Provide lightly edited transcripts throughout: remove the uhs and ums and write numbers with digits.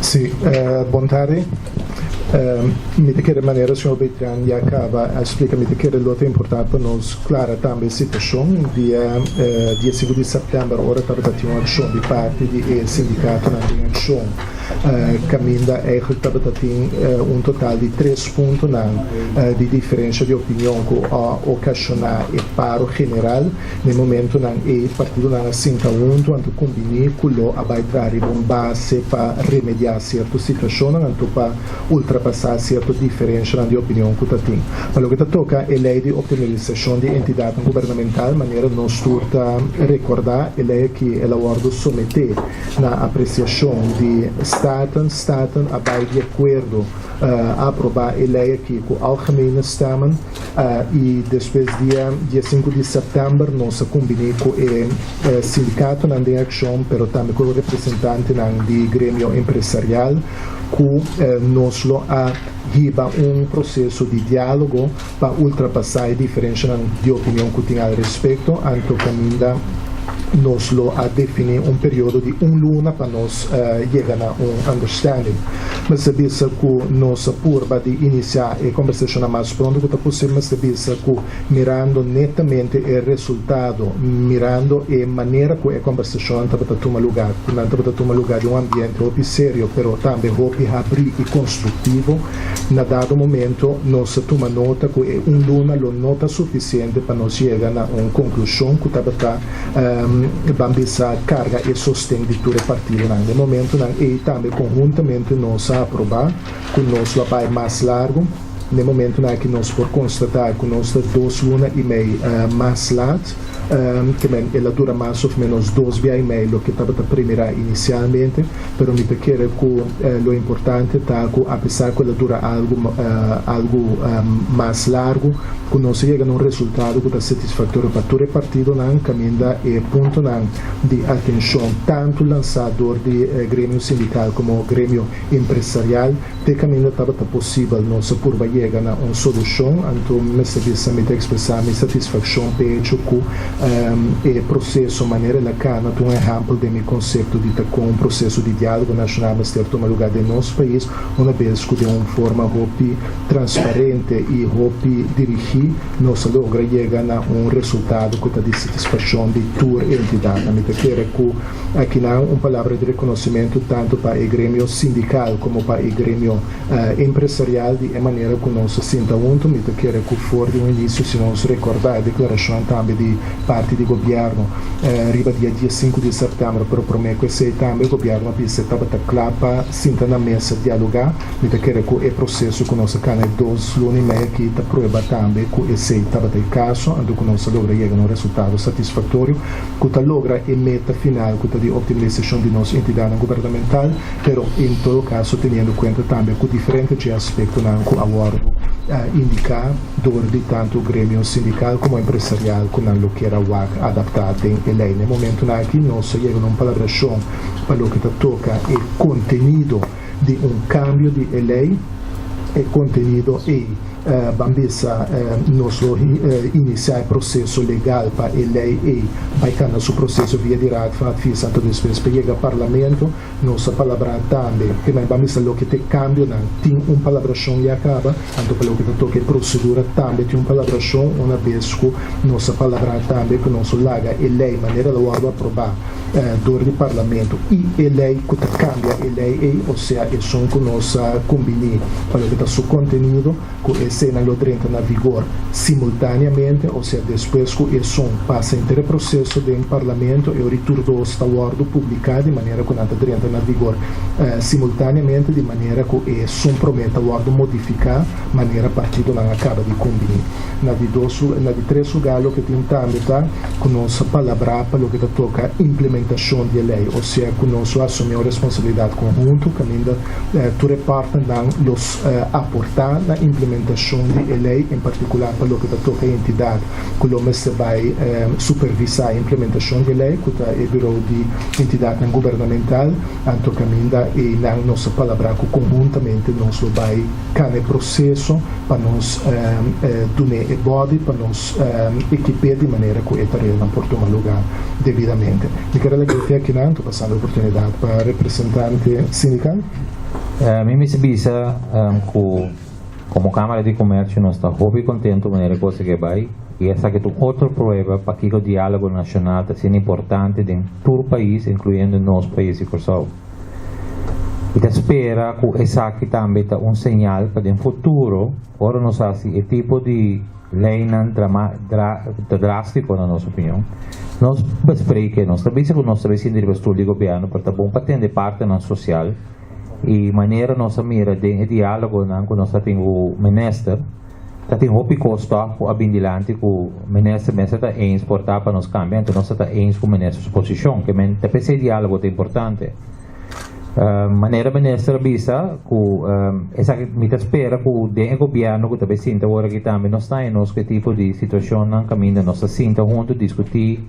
Sim, boa tarde. De que maneira o Sr. Beltrán já acaba a explicar de que é importante para nós, claro, também a situação, dia 5 de setembro, agora estava tendo uma ação de parte do sindicato na ação, caminha estava tendo total de 3 pontos de diferença de opinião que ocasionar o paro geral, no momento que o partido não assenta onde combinar com a baixar uma base para remediar certas situações, para ultrapassar certa diferença de opinião que está tendo. Mas o que toca é a lei de optimalização de entidade governamental, maneira nós turta recordar a lei que ela ordem submeter na apreciação de staten abai de acordo a aprovar a lei aqui com o Algemene Stamen e depois dia 5 de setembro nós combinamos com o sindicato na ação, mas também com o representante do grêmio empresarial que nós riba processo de diálogo para ultrapassar a diferença de opinião que tem a respeito, então caminha nós a definir período de luna para nós chegar a understanding. Mas se bisa que nós curva de iniciar a conversação mais pronto que possível, mas se bisa que mirando netamente o resultado, mirando a maneira que a conversação está tomar lugar, está tomar lugar de ambiente sério, mas também abrir e construtivo, na dado momento nós toma nota que luna não nota suficiente para nós chegar a uma conclusão que está bambisa carga e sostém de todo o partido no momento e também conjuntamente nós aprovar que nós vai mais largo no momento que nós por constatar que nós 2 lunas e meio mais largo que ela dura mais ou menos 2 dias e meio do que estava a primeira inicialmente, mas me parece que o importante está que apesar que ela dura algo mais largo, que nós chega a resultado que está satisfatório para todo o partido, caminha e ponto de atenção tanto lançador de grêmio sindical como grêmio empresarial, de caminho estava possível nós por chegar a uma solução, então me sabe expressar minha satisfação pelo que o processo maneira lacana um exemplo de meu conceito de com um processo de diálogo nacional mas ter tomado lugar de nosso país uma vez que de uma forma transparente e dirigir nós logra chegar a resultado que está de satisfação de toda a entidade. Me quero que aqui há uma palavra de reconhecimento tanto para o grêmio sindical como para o grêmio empresarial de maneira que nós se sinta junto. Me quero que for de início se nós recordar a declaração também de parte do governo arriba dia 5 de setembro para prometer que se também o governo estava clapa sinta na mesa dialogar me quero que o processo que nós cana 2 lunes e meio que está prova também que esse estava de caso ando que nós logra chegar a um resultado satisfatório que está logra a meta final que está de optimização de nossa entidade governamental, pero em todo caso tendo em conta também que diferentes aspectos que agora indicar de tanto o grêmio sindical como empresarial que não quer adaptar em lei. No momento que nós chegamos a uma palabração para o que toca o conteúdo de cambio de lei, o conteúdo e bambisa nós iniciar o processo legal para a lei e vai canal o processo via direto para a Santo Deus para chegar ao parlamento nossa palavra também que na bambisa o que te cambio não tem palabração e acaba então para o que toca a procedura também tem palabração uma vez que nossa palavra também que nós larga a lei maneira de aprovar do parlamento e a lei que cambia a lei ou seja é som que nós combinamos para o que está seu conteúdo que se não entra na vigor simultaneamente, ou seja, depois que o som passa entre o processo do parlamento e o retorno está publicado de maneira que não entra na vigor simultaneamente, de maneira que o som promete modificar, maneira partido não acaba de combinar. Na de 3 lugares que tem também que nós palavra para o que toca implementação de lei, ou seja, que nós assumimos responsabilidade conjunta, que ainda toda parte nos aportar na implementação de lei, em particular para o que toca a entidade que o mestre vai supervisar a implementação de lei, que é o Bureau de Entidade Governamental, então caminha e na nossa palavra conjuntamente nós vai cada processo para nós donar o body para nós equipar de maneira que estaria na porto um lugar devidamente. Me quero agradecer aqui na passando a oportunidade para representante sindical. Mim me bisa como Câmara de Comércio nós está muito contente com a maneira que vai. E essa é outra prova para que o diálogo nacional está sendo importante em todo o país, incluindo nosso país de Kosovo. E espera que essa aqui também está sinal para o futuro, ora nós assim, o tipo de lei drástico, na nossa opinião. Nós bespreken, nós trabalhamos com nosso vecino de pastor de governo para bom para ter parte na social e maneira nossa mira de diálogo com nossa o ministro. Tem hopi costa com a bindilante com o ministro está em exportar para nos cambiar, então nós está em com o ministro posição, que mente esse diálogo é importante. Maneira ministro visa que essa me espera que o governo que também sinta agora que também nós está em nós que tipo de situação não caminha nós sinta junto discutir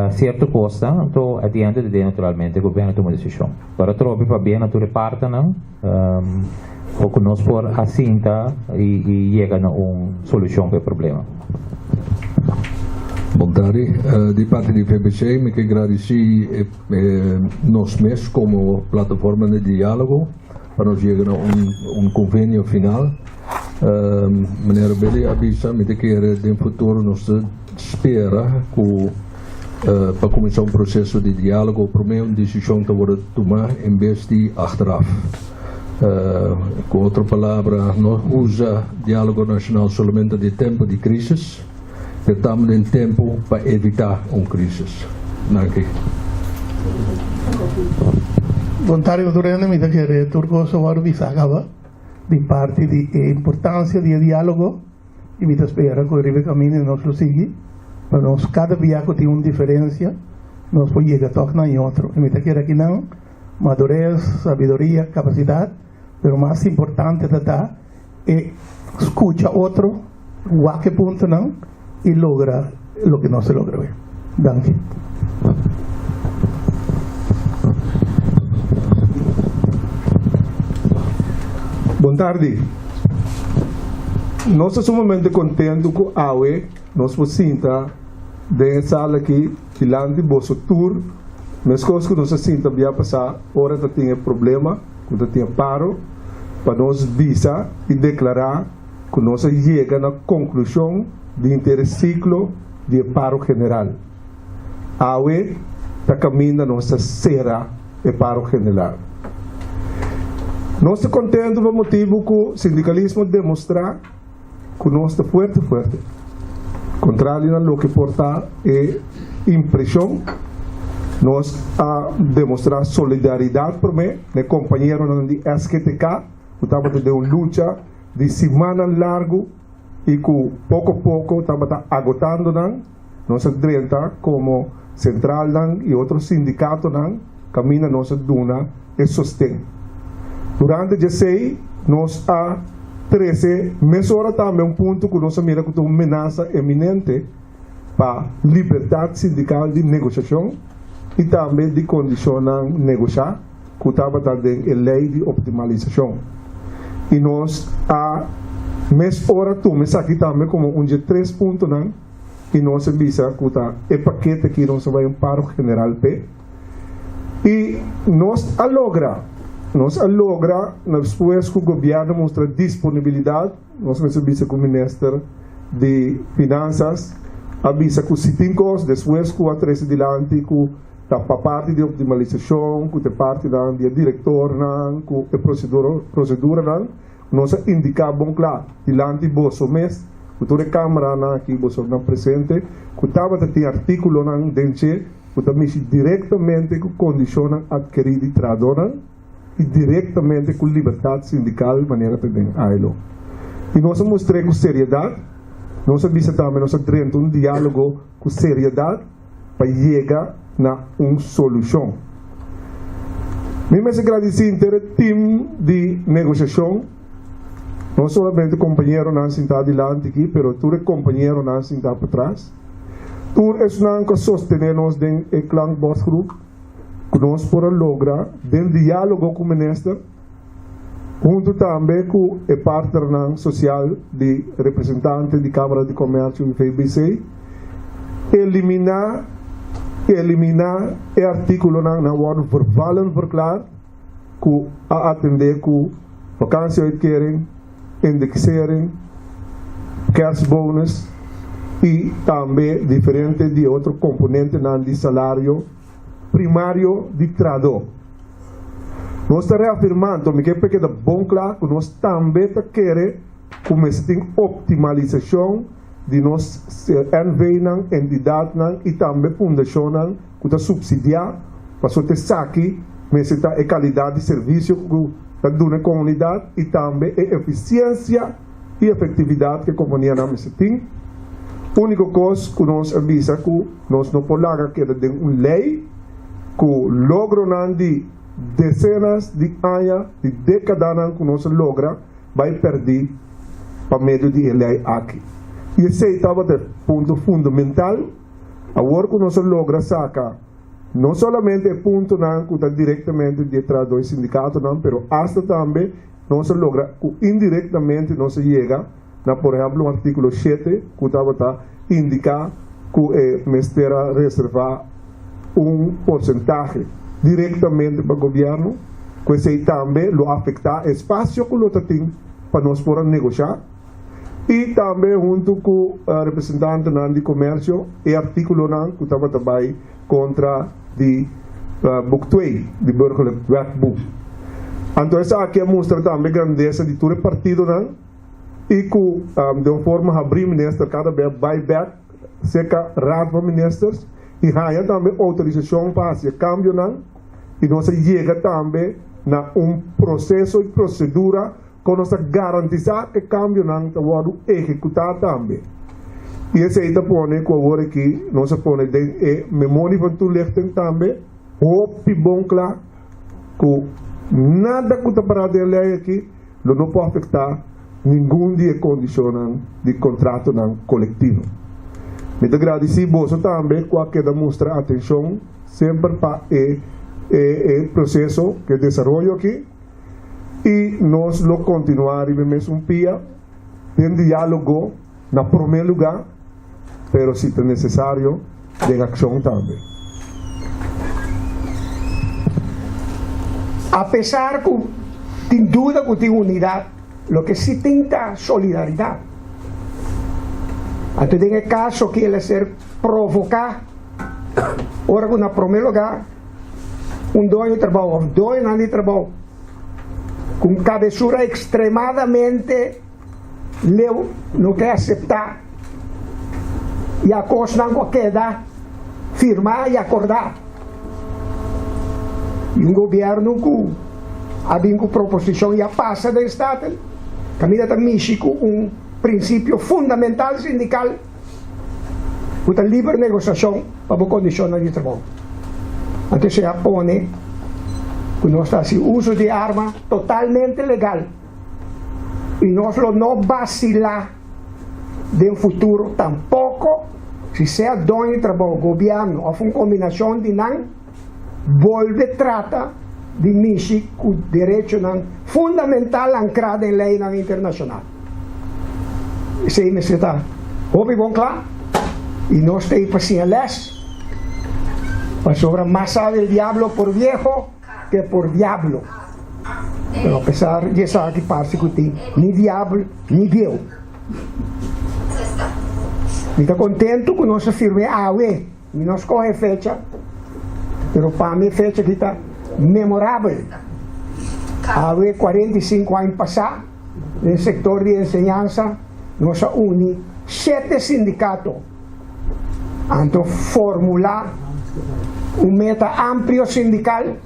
certo costa, então adiante de naturalmente o governo toma decisão. Para trocar para bem a tua parte não porque nós por assinta e chega a uma solução para o problema. Bom tarde, de parte do FBC, me quero agradecer nós mesmos como plataforma de diálogo para nós chegar a um convênio final. Maneira bem avisa, me quero no futuro nós espera que para começar um processo de diálogo, primeiro uma decisão que vai tomar em vez de achteraf. Com outra palavra, não usa diálogo nacional somente de tempo de crise, mas também de tempo para evitar uma crise. Voluntário durante me querer turco sobre visagava de parte de importância do diálogo e me espera que o caminho nós lo sigue para nós cada viaje tem uma diferença nós podemos chegar a tocar em outro e me querer aqui não madurez, sabedoria, capacidade pero mais importante é escuta outro, a que ponto não, e logra o que não se logra bem. Danke. Boa tarde. Nós estamos sumamente contentes com a AUE, nós sinta de sala aqui, dilante do nosso tour, mas coisas que nós sinta via passar, hora que tem problema, quando tem paro, para nós visa e declarar que nós chega na conclusão de interciclo de paro general. A AUE está caminhando nossa será de paro general. Nós estamos contentes por motivo que o sindicalismo demonstra que nós estamos forte. Contrário a que porta é impressão, nós a demonstrar solidariedade por mim, né companheiro de SQTK, que estava de uma luta de semana largo e que pouco a pouco estava agotando nossa direita como central e outros sindicatos caminha nossa duna e sostém. Durante 16 nós a 13 mesura também ponto que nós mira como uma ameaça eminente para liberdade sindical de negociação e também de condicionar negociar que estava também a lei de optimalização. E nós a mês hora toma aqui também como um de 3 pontos e nós visa que o paquete que nós vai paro general P e nós a logra depois que o governo mostra disponibilidade nós visa que o ministro de finanças avisa que se tem coisas depois que a 13 dilante que da parte de optimalização, que parte da diretor, que procedura, nós indicamos bom claro, dilante bolso mês, que toda a câmara aqui bolso não presente, que estava tem artículo dentro, que também diretamente que condiciona adquirido tradona e diretamente com liberdade sindical de maneira também ailo. E nós mostramos com seriedade, nós visa também nós temos um diálogo com seriedade para chegar na uma solução. Mesmo se agradecer ao time de negociação, não somente companheiro não sentado adiante aqui, mas todo companheiro não sentado por trás. Tudo isso não que sostenermos em Clan Boss Group, que nós podemos lograr, del diálogo com o ministro, junto também com o parceiro social de representante de Câmara de Comércio e FBC, eliminar o artículo na ordem verbal e verklaar que a atender com vakantieuitkering, indexering, kerstbonus e também diferente de outro componente de salário primário de trabalhador. Nós estamos reafirmando, me quer porque é bom claro que nós também queremos começar a optimalização de nós NV, entidade e também fundação que está subsidiar para ter saque, mas a qualidade de serviço que da comunidade e também a eficiência e efetividade que a companhia tem. A única coisa que nós avisa que nós não podemos que de uma lei que logro de dezenas de anos, de décadas que nós logra, vai perder para meio de lei aqui. E esse estava o ponto fundamental, agora que nós logra sacar não somente o ponto que está diretamente detrás do sindicato, mas hasta também nós logra que indiretamente nós chega, por exemplo, o artículo 7, que estava indicar que o Ministério reservar porcentagem diretamente para o governo, que isso também afeta o espaço que nós temos para nós poder negociar. E também junto com o representante de comércio, o artículo que estava também contra de book 2, de burgerlijk wetboek. Então, essa aqui mostra também a grandeza de todo o partido, e que de uma forma abrir ministro cada vez buyback, seca raad van ministers, e há também autorização para fazer câmbio, e nós chega também na processo e procedura que nós garantizar que o câmbio está sendo executado também. E esse aí põe com agora aqui, nós põe de memória para toelichting também, hoop bom claro, que nada que está parado de lei aqui, não pode afetar nenhum de condições de contrato coletivo. Me agradeço você também que demonstra atenção sempre para o processo que desenvolve aqui, e nós lo continuaremos um dia em diálogo, na primeiro lugar, pero si es necesario, de acción también. A pesar que sin duda que tiene unidad, lo que sí tiene solidaridad. Entonces, en el caso que él ser provocar, ahora en primer lugar, un dueño de trabajo, dos años de trabajo, con cabezura extremadamente leu, no quer aceptar, e a coisa não quer dar, firmar e acordar. E um governo que a proposição já passa do Estado, caminha também México princípio fundamental sindical, a livre negociação para a condição de trabalho. Então se apone que nós está assim, uso de arma totalmente legal, e nós não vacilar de um futuro tampoco, se seja dono de trabalho, governo, ou uma combinação de não, volve trata de México com direito fundamental ancrado em lei internacional. Isso aí está ouve bom claro, e nós temos paciência, mas sobre mais sabe o diablo por viejo que por diablo. Pero apesar de essa que parece que tem nem diabo, nem Deus. Fica contente que nós afirmamos e nós corre fecha, pero para mim fecha que está memorável. 45 anos passados, no setor de enseñanza, nós uni 7 sindicatos, então formular meta amplio sindical.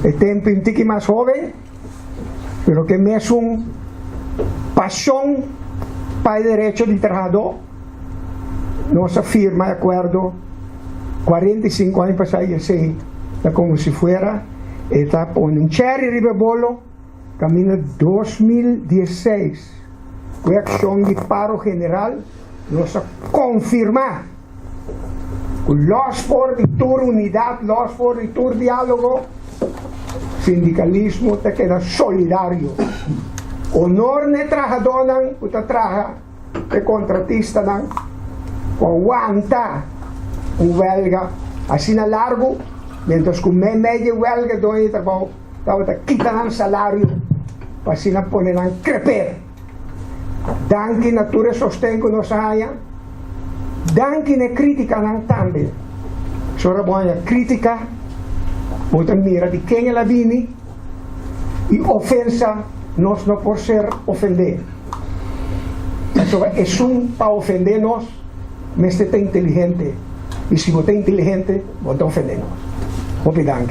El tempo un poco más joven, pero que me es una pasión para el derecho del trabajador. Nos firma de acuerdo 45 años pasados, así, como si fuera, está poniendo un cherry ribebolo, camino 2016, con acción de paro general, nos confirma Los por de tur unidad, los por de tur diálogo, sindicalismo te queda solidario. Honor ne trabajador nan, uta traja, te contratista nan, aguanta un huelga, así na largo, mientras que media huelga donde te quitan el salario, así na ponen a creper. Danke natura sostengo nos haya, danke ne critica nan también. Sora buona critica, muita mira de quem ela vini, e ofensa nós não por ser ofender. Então é para ofender nós, mas você é inteligente. E se você é inteligente, você ofender nós. Obrigado.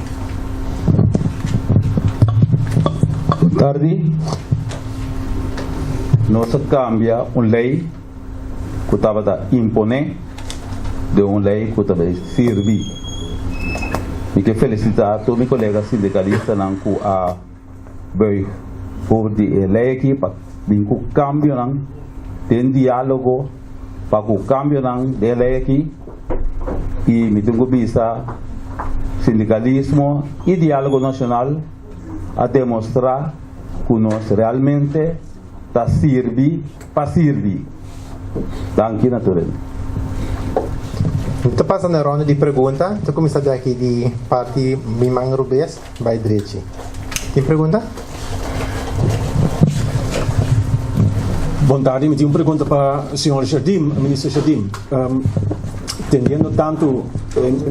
Boa tarde. Nós cambia uma lei que estava a imponer de uma lei que estava a servir. E que felicitar todos meus colegas sindicalistas que a veio por de lei aqui para o cambio tem diálogo para o cambio de lei aqui e me tenho vista sindicalismo e diálogo nacional a demonstrar que nós realmente está servir para servir. Danke naturalmente. Então, passando a ronda de perguntas, estou começando aqui de parte Mimang Rubes, by Drechi. Tem pergunta? Boa tarde, eu tenho uma pergunta para o senhor Jardim, ministro Jardim. Tendendo tanto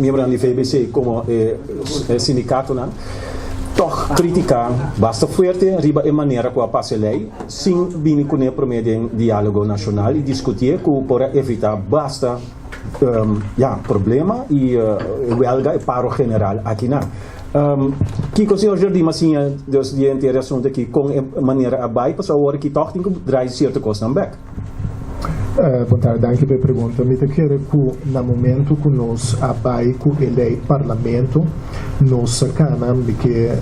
membro da FBC como sindicato, toch criticar basta forte riba e maneira que a passe lei, sim bem com o promedio diálogo nacional e discutir para evitar basta problema e huelga e paro general aqui na. Que o senhor Jardim assim dos diante assunto aqui com maneira abai para a hora que toch tem que draaien certa coisa também. Boa tarde, anche per pergunta. Mi chiede che nel momento che nos abai con il Parlamento nos sacana che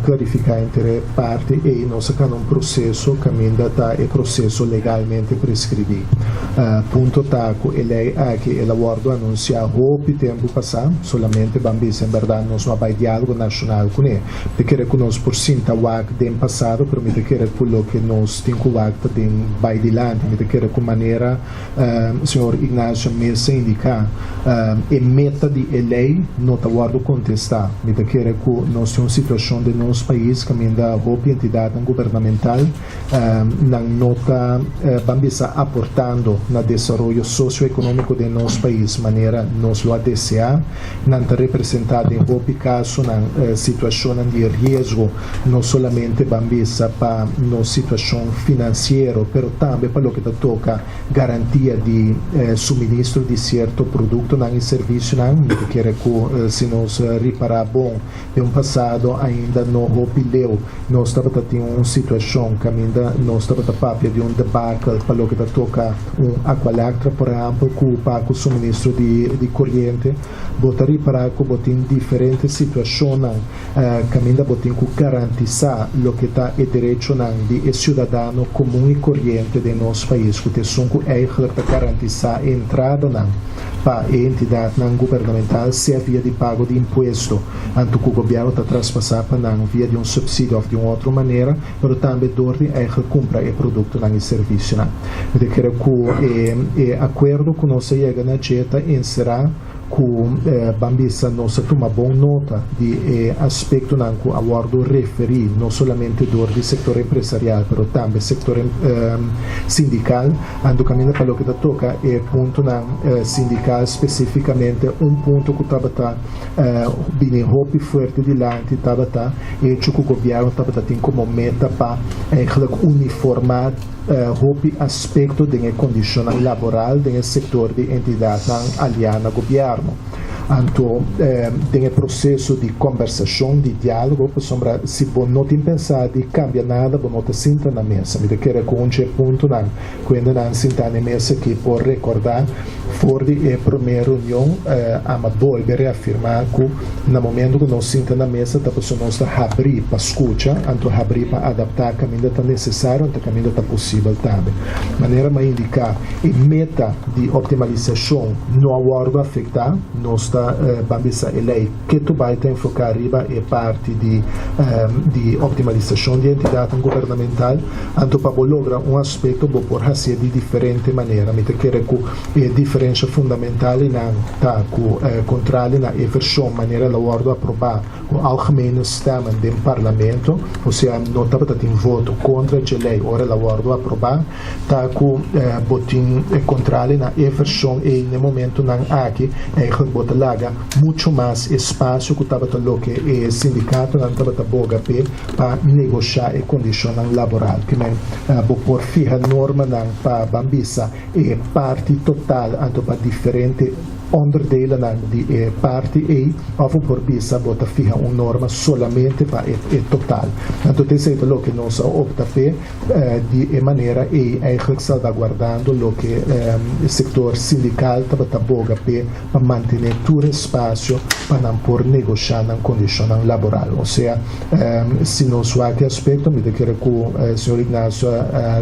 clarifica entre parti e nos sacana un processo che da il processo legalmente prescrivi. Punto taco e lei che il lavoro annuncia hopi tempo passato solamente bambis in verdad nos no abai dialogo nacional con e perché che nos por sinta wak del passato per mi chiede quello che nos tinco wak den bai di lante mi chiede con maniera senhor Ignacio Mesa indica e meta de lei não está guardo contestar me da querer que nós temos uma situação de nosso país que ainda a entidade governamental não nota bambisa aportando no desenvolvimento socioeconômico de nosso país maneira nós lo desejar não está representado em roupa caso na situação de risco não somente bambisa para nossa situação financeira, mas também para o que toca garantia de suministro de certo produto e serviço que quer que se nos reparar bom de passado ainda não opileu nós estava tendo uma situação que ainda nós estava papia de debacle para o que toca aqualactra por exemplo com o suministro de corrente botar reparar que botem diferentes situações que ainda botem que garantizar o que está é direito de cidadão comum e corrente de nosso país que são eigenlijk para garantizar a entrada para a entidade governamental se via de pago de imposto, anto que o governo está traspassar para via de subsídio ou de uma outra maneira, mas também dor eigenlijk compra o produto e serviço. Eu quero que o acordo que nós chega na JETA encerrar que bambisa nós toma boa nota de aspecto que o acordo referi não somente do setor empresarial, mas também setor sindical, ando caminho para o que toca ponto sindical especificamente ponto que estava bem roupa forte de lá estava e que o governo estava tendo como meta para uniformar roupa aspecto de condição laboral do setor de entidade aliada ao governo. Então, tem o processo de conversação, de diálogo, se você não tem pensado de cambiar nada, você não te senta na mesa. Me quero que um ponto, quando não senta na mesa, que por recordar for a primeira reunião, a volver a afirmar que no momento que nós sentamos na mesa, a pessoa nós abrir para escutar, então abrir para adaptar, caminho está necessário, então caminho está possível também. Maneira mais indicar, a meta de optimalização não vai afetar nossa bambisa lei que tu vai enfocar arriba é parte de optimalização de entidade governamental, então para lograr um aspecto vou por fazer de diferente maneira. Me quer que a diferença fundamental não está com controle na versão maneira la guardo aprovar o algemene stemmen do parlamento, ou seja, não está para ter voto contra a lei, ora la guardo aprovar, está com botin controle na versão e no momento não aqui eigenlijk bota laga muito mais espaço que estava lo que o sindicato não estava boga para negociar a condição laboral, que nem por fija norma não para bambisa e parte total anto para diferente onderdelen di parti e of por bisa bota fija una norma solamente para il total. Tanto te sei lo che non sa opta per di maniera e eigenlijk salvaguardando lo che il settore sindicale sta boga per mantenere tutto il spazio per non por negoziare in condizioni laborali. Ossia, se non su qualche aspetto mi dichiaro che il signor Ignacio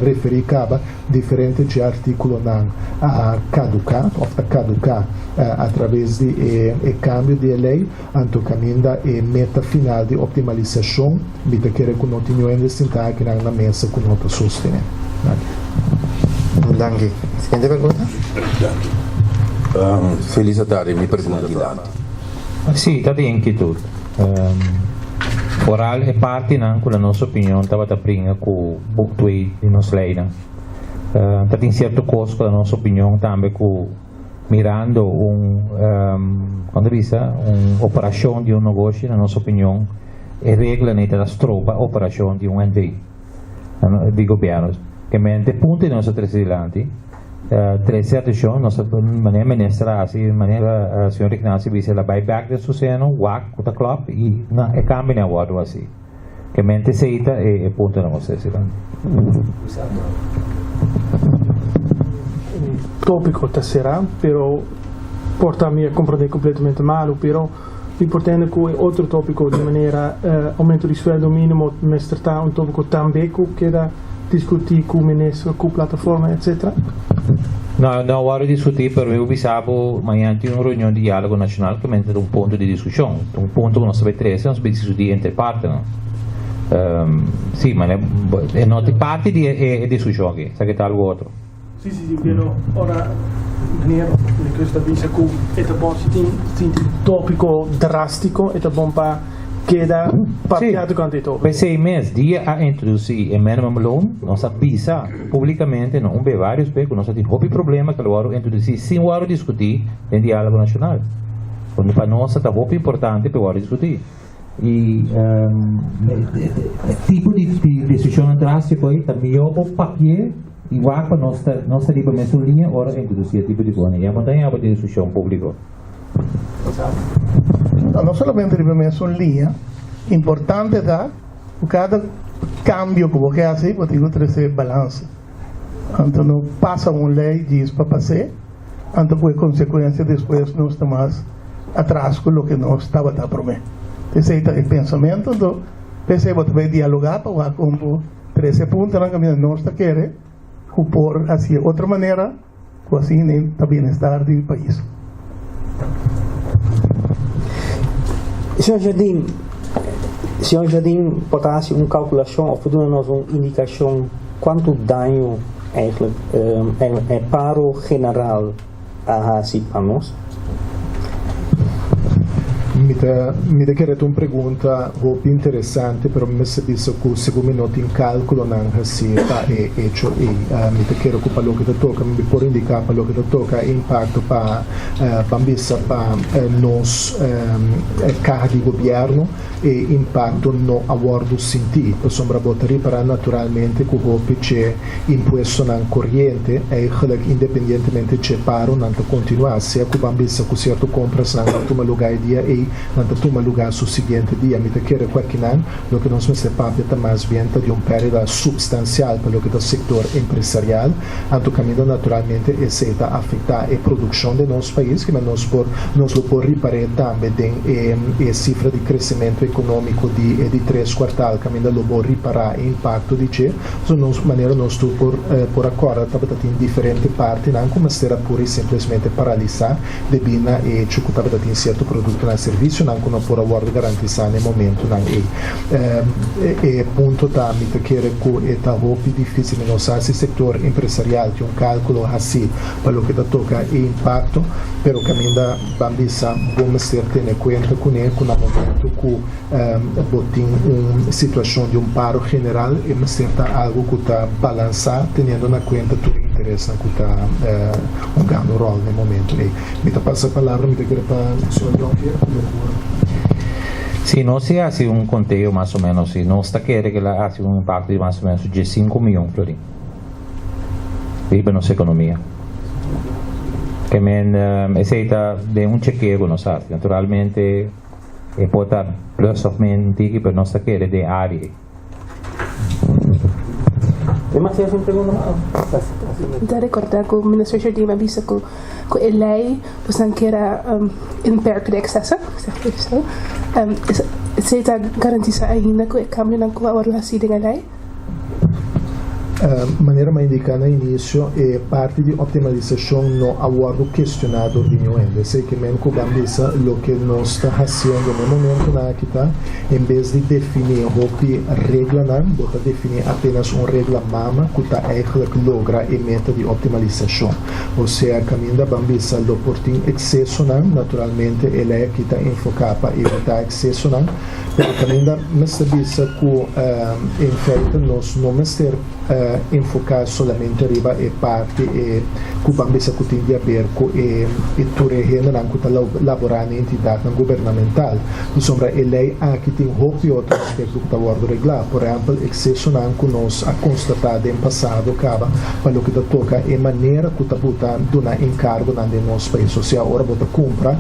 rifericava differenti articoli a caducar através de cambio de lei, anto caminda e meta final de optimalização, bita querer que não tenha ainda sentar aqui na mesa que não está sustentando. Danke. Seguinte pergunta? Feliz tarde, mi pergunta di Dante. Sì, tadi inquietude. Oral è parte con la nostra opinione, stava da prima con book 2 di nostra lei. Tadi in certo costo la nostra opinione tambe con mirando un'operazione di un negozio, nella nostra opinione, e regola nella stropa operazione di un NV di governo. Che mente punti i nostri trasferimenti, tre situazioni, nostra maniera ministra, in maniera signor Ignacio dice la buyback del Suseno, WAC, Kuta Club, e cambia ne guardo così. Che mente seita e punto nella nostra tópico será, pero porta-me a compreender completamente mal, pero importante é que outro tópico de maneira aumento do sueldo mínimo, mas tratar um tópico também que da discutir com o ministro, com a plataforma, etc. Não vou discutir, mas eu pensava amanhã tem uma reunião de diálogo nacional que é um ponto de discussão, um ponto que nós sabemos nós discutir entre partes. Sim, mas é não tem parte de discussão aqui, sabe que algo outro. Sì, però ora meneer questa dice che è un topico drastico e un po' che da partiato con i topici. Per 6 mesi dia a introdurre il minimum loan, non sapisa pubblicamente non un vari aspetti, non sapete hobby problema che lo introdurre sin varo discutir nel dialogo nazionale. Quando per noi è molto importante per varo discutir. E tipo di decisione drastica poi também o papier igual para nossa riba mesolinha ora introduzir tipo de coisa. E a montanha de discussão pública. Não somente riba mesolinha, importante é cada cambio que você faz, você tem que trazer balança. Então não passa uma lei diz para fazer, então por consequência depois não está mais atrás com o que nós estava a prometer. Esse é o pensamento, então pensei que você vai dialogar para como 13 pontos na caminho nós está querendo por assim outra maneira, assim nem o bem-estar do país. Senhor Jardim, pode uma calculação ou fazer-nos uma indicação quanto dano eigenlijk é paro general a para nós? Mi dichiarato una pregunta molto interessante, però mi si dice che secondo me in calcolo non si fa e cioè mi dichiaro che quello che tocca, mi può indicare quello che tocca impatto per bambissa per nos carri di governo e impatto no awardo sentito, sombra botta riparare naturalmente che c'è impuesto non corriente e indipendentemente c'è paro non continua sia che bambissa che certo compra sangue come lugar dia e tanto toma lugar su siguiente día. Me te quiere cualquier lo que nos se parte más bien de un pérdida substancial para lo que es el sector empresarial, tanto camino naturalmente ese afecta a producción de nuestro país, que nos lo puede reparar también en cifra de crecimiento económico de 3 quartal, camino lo puede reparar el impacto de que, de manera nos por acuerdo, en diferentes partes, no como será pura y simplemente paralisar de bina e chucutaba en cierto producto en el servicio, no como por acuerdo garantizar en el momento, punto también te quiere que está muy difícil en ese sector empresarial, que un cálculo así, para lo que te toca el impacto, pero camina bambisa, vamos a tener cuenta con él, con el momento que botín una situación de un paro general, y me sienta algo que está balanzar, teniendo en cuenta tu interés que está un gran rol en el momento. Me te pasa la palabra, me te quiere para el señor Jean-Pierre. Si no se hace un conteo más o menos, si no está quiere que la hace un impacto de más o menos de 5 millones, Florín. Vive nuestra economía. Que ese está de un chequeo que nos hace. Naturalmente, puede estar plus o menos, pero no está quiere de área. Demasiado sin pergunta. Dar recordar que o ministro Jardim avisa que a lei não quer perca de excesso, se está garantizado ainda que o câmbio não vai assim na lei? Maneira mais indicada no início é parte de optimalização no aguardo questionado de novo. Sei que mesmo que Gambisa, o que nós está fazendo no momento na Akita, em vez de definir uma regra, bota definir apenas uma regra mama que está eigenlijk logra a meta de optimalização. Ou seja, caminho da Bambisa, o portim excesso naturalmente ele é que está enfocado para evitar excesso pero caminho da Bambisa que em feito nós não ser enfocar solamente arriba e parte e que Bambisa que tem a ver com e terreno que está laborando em entidade governamental. De sombra, a lei aqui tem outro aspecto que está guardado regular. Por exemplo, excesso que nós a constatado em passado acaba para o que está toca e maneira que está botando na encargo na nosso país. Ou seja, agora bota compra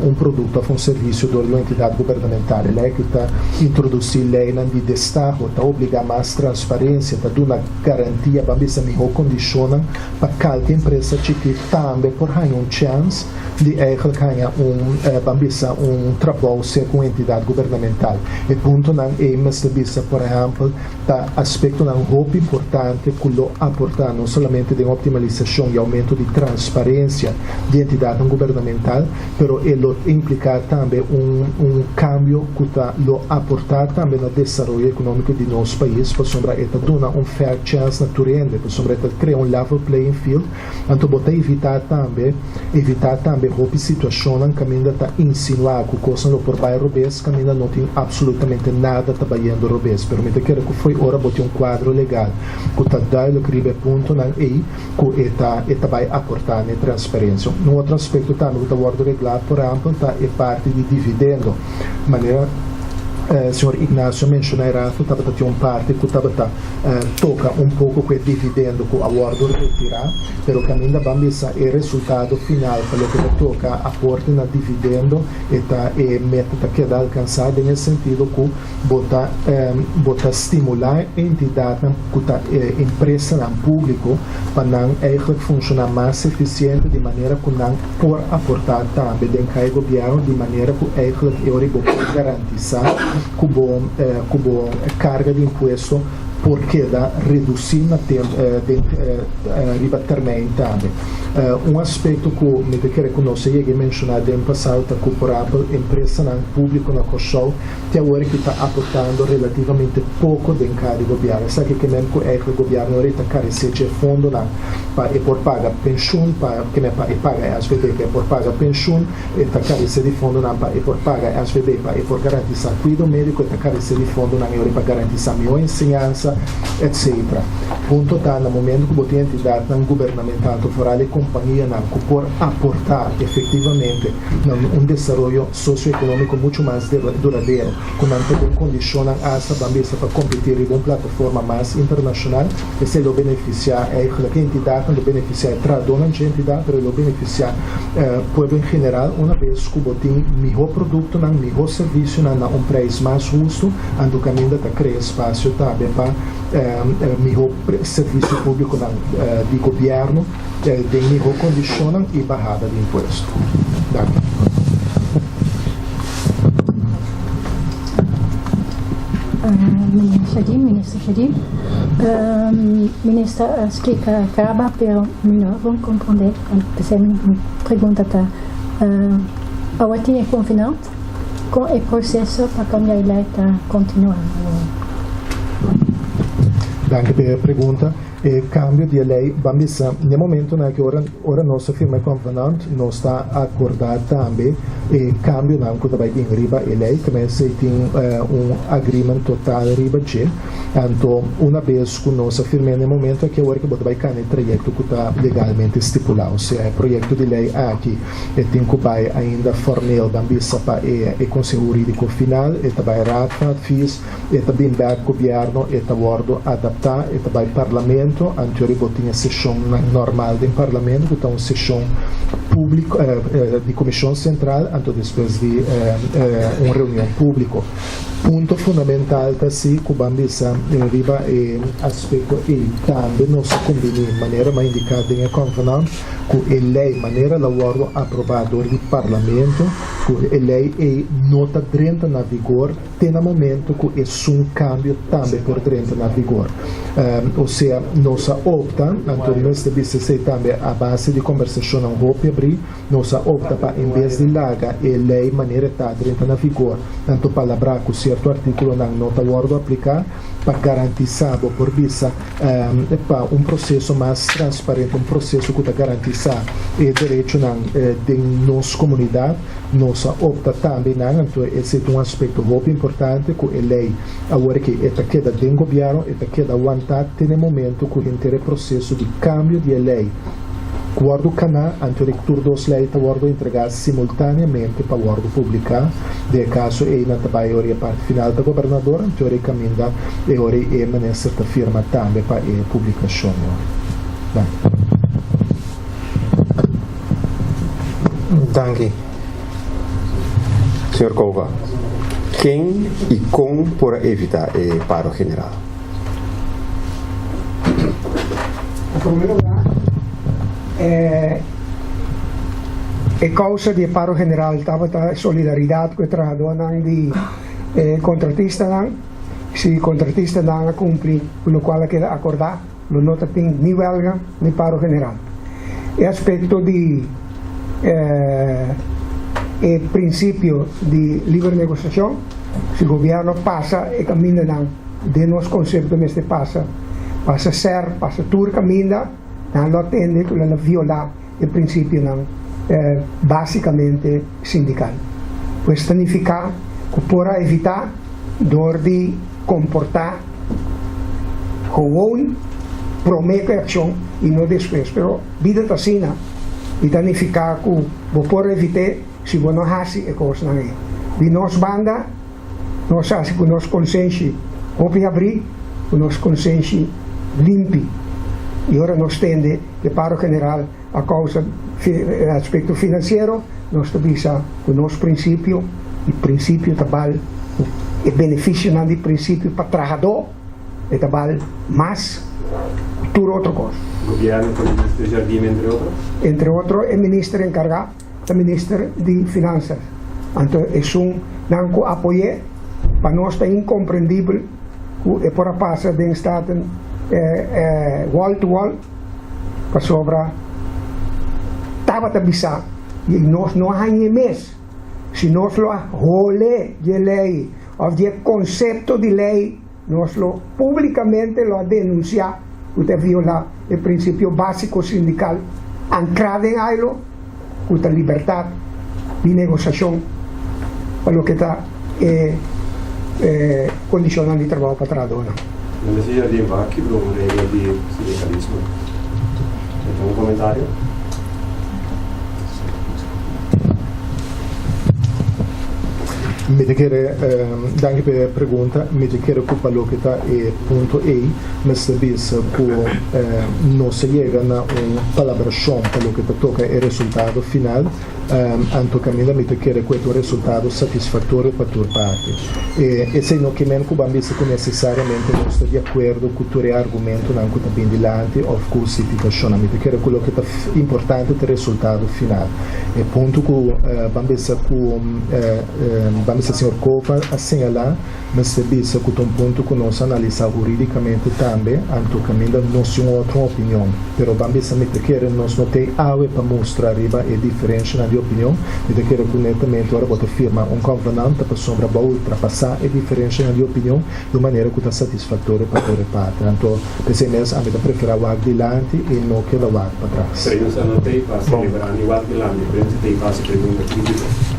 um produto ou um serviço de uma entidade governamental. A lei que está introduzindo lei de destaque, está obrigar mais transparência, está dando garantia, Bambisa me condiciona para qualquer empresa que também por ganhar chance de ganhar Bambisa trabalho com entidade governamental. E ponto não é Bambisa, por exemplo, tá aspecto não muito importante que lo aportar não somente de optimalização e aumento de transparência de entidade governamental, pero ele implica também cambio que está lo aportar também no desenvolvimento econômico de nosso país, por sombra eta dona fair chance na turende, por sombra eta cria level playing field, então botar evitar também roupa situação na caminho está insinuar que coisa no por bairro robês caminho não tem absolutamente nada trabalhando robês, permite que foi hora botar quadro legal que está dando que ribe ponto na aí que eta vai aportar na transparência. No outro aspecto também que está guardo regular, por exemplo, está é parte de dividendo, maneira senhor Ignacio mencionou estava parte que toca pouco com o dividendo que o acordo retirar, pero caminho da Bambisa é resultado final para o que toca aporte na dividendo e meta que dá alcançada nesse sentido que bota estimular a entidade que empresa no público para não funcionar mais eficiente de maneira que não por aportar também dentro do governo de maneira que pode garantizar cubo carga de imposto porque da reduzir na ribattermente também. Aspecto que me quero conhecer e mencionar no passado é que, por exemplo, empresa não público na Cochol tem agora que está aportando relativamente pouco de encargo do governo. Sabe que mesmo que o governo está carecendo de fundo para por pagar pensão, para que me paga as VB por pagar pensão, está carecendo de fundo para por pagar as VB para por garantizar cuidado médico, está carecendo de fundo para garantizar minha ensinança, etc. Punto está no momento que você entidade governamental foral e companhia que por aportar efetivamente um desenvolvimento socioeconômico muito mais duradouro, que não tem condiciona a essa bambisa para competir em uma plataforma mais internacional, e se ele beneficiar é a entidade não beneficiar tradona de entidade, mas ele beneficiar povo em geral, uma vez que você tem melhor produto, melhor serviço, um preço mais justo, ando caminho de criar espaço também para melhor serviço público de governo, de melhor condição e barrada de imposto. Ministro Shadim, ministro explica acaba, pero melhor vamos compreender. Você me pergunta a outra é confinante com o processo para cambiar a lei está continuando. Danke pela pergunta. Cambio de lei, vamos no momento que ora nossa firma convenante nós está acordado também cambio não que vai vir riba a lei também se tem agreement total riba de então uma vez que nossa firma no momento que ora que vai cair projeto que está legalmente estipulado, se é projeto de lei aqui tem que vai ainda fornel bambisa para o conselho jurídico final e vai rata fiz e também vai governo e vai adaptar e vai parlamento anterior tinha sessão normal do parlamento, então uma sessão pública de comissão central, então depois de uma reunião pública. Ponto fundamental está se que bambisa riba aspecto e também não se combina de maneira mais indicada em a convenção que a lei maneira lavorado aprovado do parlamento que a lei é nota dentro na vigor tem no momento que é um cambio também por dentro na vigor ou seja nós opta então neste BCC também a base de conversação não vou abrir nós opta para em vez de larga a lei maneira está dentro na vigor tanto palavra que certo artículo não está guardo aplicar para garantizar por visa para um processo mais transparente, um processo que está garantizar o direito de nossa comunidade, nossa opta também então esse é um aspecto muito importante que a lei agora que está queda dentro do governo, está queda aguentar no momento que o processo de cambio de lei guardo canal anterior dos leis guardo entregar simultaneamente para guardo publicar de caso é na trabalho a parte final da governadora teoricamente e ora é ministro da firma também para a publicação. Danke. Senhor Cova, quem e como para evitar o paro general? Em primeiro lugar, a causa do paro general estava a solidariedade com o trabalhador de contratista se contratista não cumpre com o qual queda acordar não nota tem nem huelga nem paro general e aspecto de o princípio de livre negociação se o governo passa e caminha de nosso conceito neste passa ser passa tur caminha não atende que ela viola o princípio basicamente sindical. Questo significa que para evitar dor de comportar gewoon prometer ação e não depois. Pero vida está assim, e significa que para evitar se você não faz a coisa não é. De nós banda nós faz com nosso consciência ou abrir com nosso consciência limpo. E agora nós tende que para o general a causa aspecto financeiro nós visa o nosso princípio e princípio trabalho e benefício não de princípio para trabalhador e trabalho mas tudo outra coisa. Governo com o ministro Jardim entre outros é ministro encarregado é ministro de finanças então é não apoie para nós está incompreendível que é para passar de estado wall to wall para sobra estava a bisa e nós não há mês se nós lo rolê de lei ou de conceito de lei nós lo publicamente lo denunciar que viola o princípio básico sindical ancrado em algo que a liberdade de negociação para o que está condicionando de trabalho para trabalhador. Ministro Jardim vai aqui para uma regra de sindicalismo. Então, um comentário? Mi quere, danke per la pregunta, mi quere culpa lo que está punto E, mas sabes que no se llega a una colaboración para lo que te toca el resultado final, anto Camila mi quere que tu resultado satisfactorio para tu parte. E se no que men cubambisa que necessariamente non sta di acuerdo con tu argumento non che ben dilante o con situazione, mi quere quello che è importante il risultato finale. E punto che bambisa Bambisa signor Copa assegnala, mas sabisa que um ponto que nós analisar juridicamente também, anto Camila não se uma outra opinião, pero Bambisa me quer nós não tem algo para mostrar riba é diferente na de opinião, me quer que netamente agora bota firma convenante para sombra para ultrapassar é diferente na de opinião de maneira que está satisfatória para toda parte. Então, pensei mesmo a me preferir o adiante e não que o para trás. Pregunta não tem para celebrar o adiante, pregunta tem para pergunta crítica.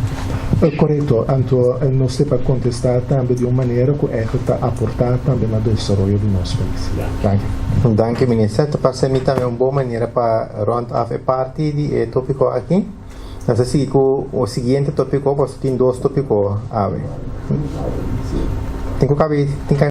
Corretto, anto non si può contestare anche di una maniera che è apportata anche nel sviluppo del nostro paese. Danke, Ministro. Para mim também uma boa maneira para round off a parte de tópico aqui. Nós assim, o seguinte tópico, você tem dois tópicos, tem que